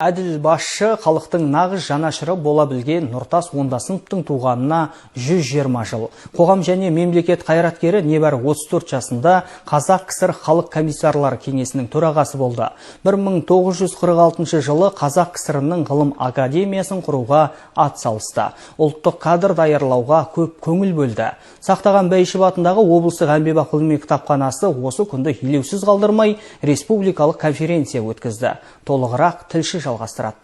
Әділ басшы халықтың нағыз жанашыры бола білген Нұртас Ондасыновтың туғанына 120 жыл. Қоғам және мемлекет қайраткері небәрі 34 жасында Қазақ КСР Халық комиссарлар кеңесінің төрағасы болды. 1946 жылы Қазақ КСР-ның ғылым академиясын құруға ат салысты. Ұлттық кадр даярлауға көп көңіл бөлді. Сақтаған Бәйішев атындағы облыстық әмбебап ғылыми кітапханасы осы күнді елеусіз қалдырмай республикалық конференция өткізді. Толығырақ тілші жалғастырады.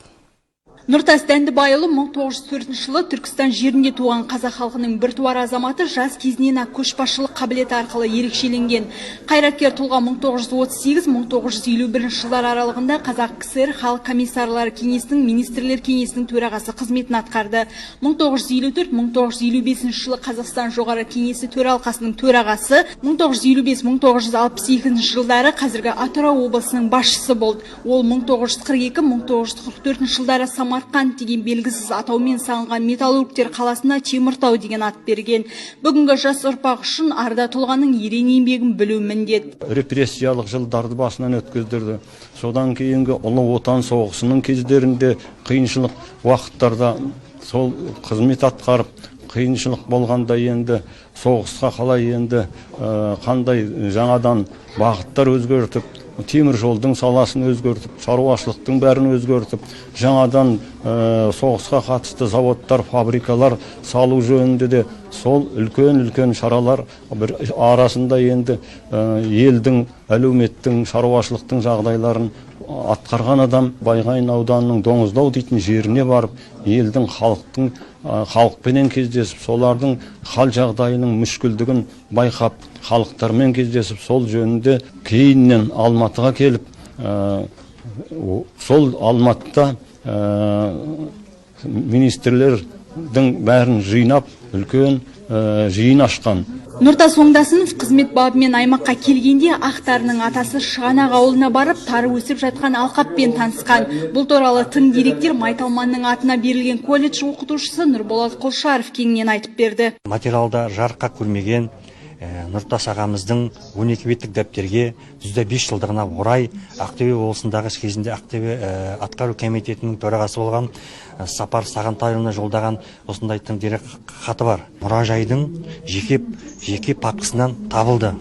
Нұртас Дәндібайұлы 1904 жылы Түркістан жерінде туған қазақ халқының біртуар азаматы, жас кезінен көшбасшылық қабілеті арқылы ерекшеленген. Қайраткер тұлға 1938-1951 жылдар аралығында Қазақ КСР Халық комиссарлары кеңесінің министрлер кеңесінің төрағасы қызметін атқарды. 1954-1955 жылы Қазақстан жоғары кеңесі төралқасының төрағасы, 1955-1962 жылдары қазіргі Атырау облысының басшысы болды. Ол 1942-1944 жылдары Самарқанд деген белгісіз атаумен салынған металлургтер қаласына Теміртау деген ат берген. Бүгінгі жас ұрпақ үшін арда тұлғаның ерен еңбегін білу міндет. Репрессиялық жылдарды басынан өткіздірді. Содан кейінгі ұлы отан соғысының кездерінде қиыншылық уақыттарда сол қызмет атқарып, қиыншылық болғанда енді соғысқа қалай енді қандай жаңадан бағыттар өзгертіп, темір жолдың саласын өзгертіп, шаруашылықтың бәрін өзгертіп, жаңадан соғысқа қатысты заводтар, фабрикалар салу жөнінде де сол үлкен шаралар арасында енді елдің, әлеуметтің, шаруашылықтың жағдайларын атқарған адам. Байғайын ауданының Доңыздау дейтін жеріне барып, елдің, халықпенен кездесіп, солардың хал жағдайының мүшкілдігін байқап, халықтармен кездесіп, сол жөнінде кейіннен Алматыға келіп, сол Алматыда министрлердің бәрін жинап, үлкен жиын ашқан. Нұртас Ондасынов қызмет бабымен аймаққа келгенде ақтарының атасы Шығанақ ауылына барып, тары өсіп жатқан алқаппен танысқан. Бұл туралы тың деректер Майталманның атына берілген колледж оқытушысы Нұрболат Құлшаров кеңінен айтып берді. Материалда жарыққа көрмеген Нұртас ағамыздың 12 беттік дәптерге 105 жылдығына орай Ақтөбе облысындағы кезінде Ақтөбе атқару комитетінің төрағасы болған Сапар Сағантайұлына жолдаған осындай тың дерек хаты бар. Мұражайдың жеке папкасынан табылды.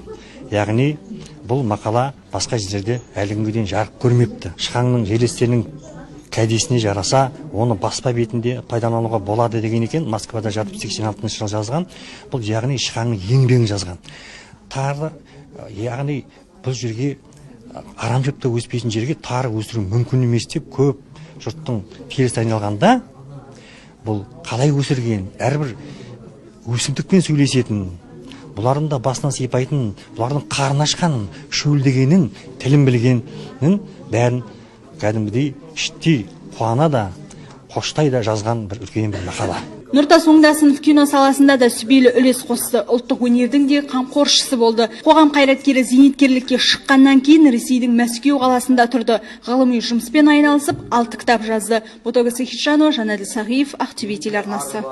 Яғни бұл мақала басқа жерлерде әлі күнге дейін жарық көрмепті. Шықаңның желестерінің кәдесіне жараса, оны баспа бетінде пайдалануға болады деген екен. Москвада жатып 86 жылы жазған. Бұл яғни Шықаңның еңбегін жазған. Тары, яғни бұл жерге арам шөпті өспейтін жерге тары өсіру мүмкін емес деп көп жұрттың келісі айналғанда, бұл қалай өсірген, әрбір өсімдікпен сөйлесетін, бұлардың да басынан сипайтын, бұлардың қарны ашқанын, шөлдегенін, тілін білгенін бәрін кәдімгідей іштей қуана да, қоштай да жазған бір үлкен бір мақала. Нұртас Ондасынов кино саласында да сүбелі үлес қосты. Ұлттық өнердің де қамқоршысы болды. Қоғам қайраткері зейнеткерлікке шыққаннан кейін Ресейдің Мәскеу қаласында тұрды. Ғылыми жұмыспен айналысып, 6 кітап жазды. Ботагөз Хиджанова, Жанәділ Сағиев, Ақтөбе телеарнасы.